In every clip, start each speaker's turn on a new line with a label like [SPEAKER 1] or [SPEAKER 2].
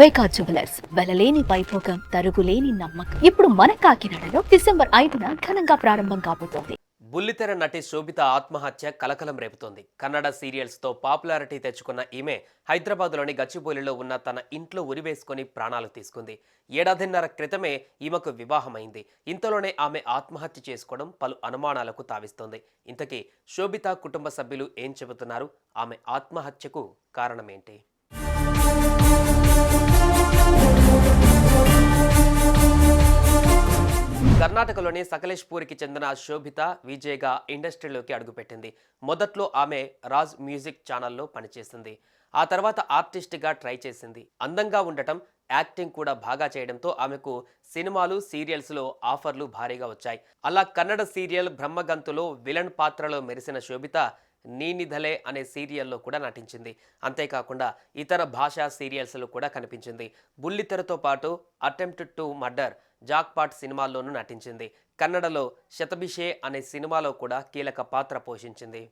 [SPEAKER 1] వైకా jewellers వెలలేని Vaibhogam తరుగులేని నమ్మకం. ఇప్పుడు మన కాకినాడలో డిసెంబర్ 5న ఘనంగా ప్రారంభం కాబోతోంది.
[SPEAKER 2] బుల్లితెర నటి శోభిత ఆత్మహత్య కలకలం రేపుతోంది. కన్నడ సీరియల్స్ తో పాపులారిటీ తెచ్చుకున్న ఈమె హైదరాబాద్లోని గచ్చిబౌలిలో ఉన్న తన ఇంట్లో ఉరివేసుకుని ప్రాణాలు తీసుకుంది. ఏడాదిన్నర క్రితమే ఈమెకు వివాహమైంది. ఇంతలోనే ఆమె ఆత్మహత్య చేసుకోవడం పలు అనుమానాలకు తావిస్తోంది. ఇంతకీ శోభిత కుటుంబ సభ్యులు ఏం చెబుతున్నారు? ఆమె ఆత్మహత్యకు కారణమేంటి? కర్ణాటకలోని సకలేష్పూర్కి చెందిన శోభిత విజయ్గా ఇండస్ట్రీలోకి అడుగుపెట్టింది. మొదట్లో ఆమె రాజ్ మ్యూజిక్ ఛానల్లో పనిచేసింది. ఆ తర్వాత ఆర్టిస్ట్గా ట్రై చేసింది. అందంగా ఉండటం, యాక్టింగ్ కూడా బాగా చేయడంతో ఆమెకు సినిమాలు, సీరియల్స్లో ఆఫర్లు భారీగా వచ్చాయి. అలా కన్నడ సీరియల్ బ్రహ్మగంతులో విలన్ పాత్రలో మెరిసిన శోభిత నీనిధలే అనే సీరియల్లో కూడా నటించింది. అంతేకాకుండా ఇతర భాషా సీరియల్స్లో కూడా కనిపించింది. బుల్లితెరతో పాటు అటెంప్ట్ టు మర్డర్, జాక్పాట్ సినిమాల్లోనూ నటించింది. కన్నడలో శతభిషే అనే సినిమాలో కూడా కీలక పాత్ర పోషించింది.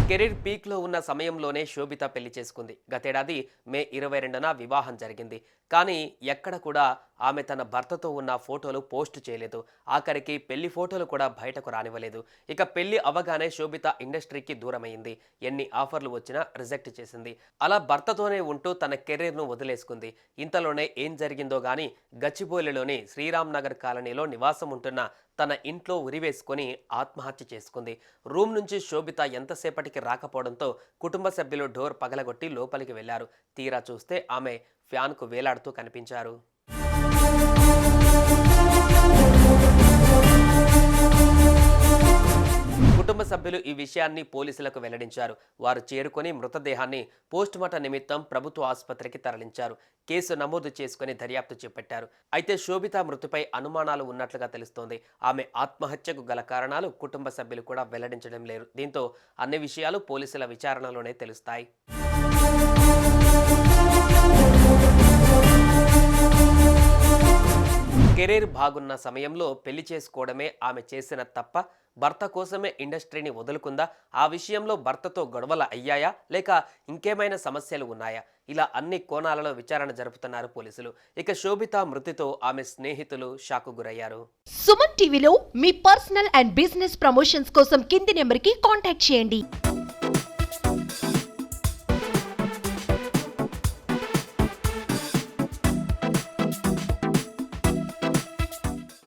[SPEAKER 2] కెరీర్ పీక్లో ఉన్న సమయంలోనే శోభిత పెళ్లి చేసుకుంది. గతేడాది మే 22న వివాహం జరిగింది. కానీ ఎక్కడ కూడా ఆమె తన భర్తతో ఉన్న ఫోటోలు పోస్ట్ చేయలేదు. ఆఖరికి పెళ్లి ఫోటోలు కూడా బయటకు రానివ్వలేదు. ఇక పెళ్లి అవగానే శోభిత ఇండస్ట్రీకి దూరమైంది. ఎన్ని ఆఫర్లు వచ్చినా రిజెక్ట్ చేసింది. అలా భర్తతోనే ఉంటూ తన కెరీర్ను వదిలేసుకుంది. ఇంతలోనే ఏం జరిగిందో గానీ గచ్చిబౌలిలోని శ్రీరామ్ నగర్ కాలనీలో నివాసం ఉంటున్న తన ఇంట్లో ఉరివేసుకొని ఆత్మహత్య చేసుకుంది. రూమ్ నుంచి శోభిత ఎంతసేపటికి రాకపోవడంతో కుటుంబ సభ్యులు డోర్ పగలగొట్టి లోపలికి వెళ్లారు. తీరా చూస్తే ఆమె ఫ్యాన్కు వేలాడుతూ కనిపించారు. కుటుంబ సభ్యులు ఈ విషయాన్ని పోలీసులకు వెల్లడించారు. వారు చేరుకొని మృతదేహాన్ని పోస్టుమార్టం నిమిత్తం ప్రభుత్వ ఆసుపత్రికి తరలించారు. కేసు నమోదు చేసుకుని దర్యాప్తు చేపట్టారు. అయితే శోభిత మృతిపై అనుమానాలు ఉన్నట్లుగా తెలుస్తోంది. ఆమె ఆత్మహత్యకు గల కారణాలు కుటుంబ సభ్యులు కూడా వెల్లడించడం లేదు. దీంతో అన్ని విషయాలు పోలీసుల విచారణలోనే తెలుస్తాయి. కెరీర్ బాగున్న సమయంలో పెళ్లి చేసుకోవడమే ఆమె చేసిన తప్ప భర్త కోసమే ఇండస్ట్రీని వదులుకుందా? ఆ విషయంలో భర్తతో గొడవలు అయ్యాయా, లేక ఇంకేమైనా సమస్యలు ఉన్నాయా? ఇలా అన్ని కోణాలలో విచారణ జరుపుతున్నారు పోలీసులు. ఇక శోభిత మృతితో ఆమె స్నేహితులు షాకు గురయ్యారు.
[SPEAKER 3] సుమన్ టీవీలో మీ పర్సనల్ అండ్ బిజినెస్ ప్రమోషన్స్ కోసం కింది నెంబర్కి కాంటాక్ట్ చేయండి.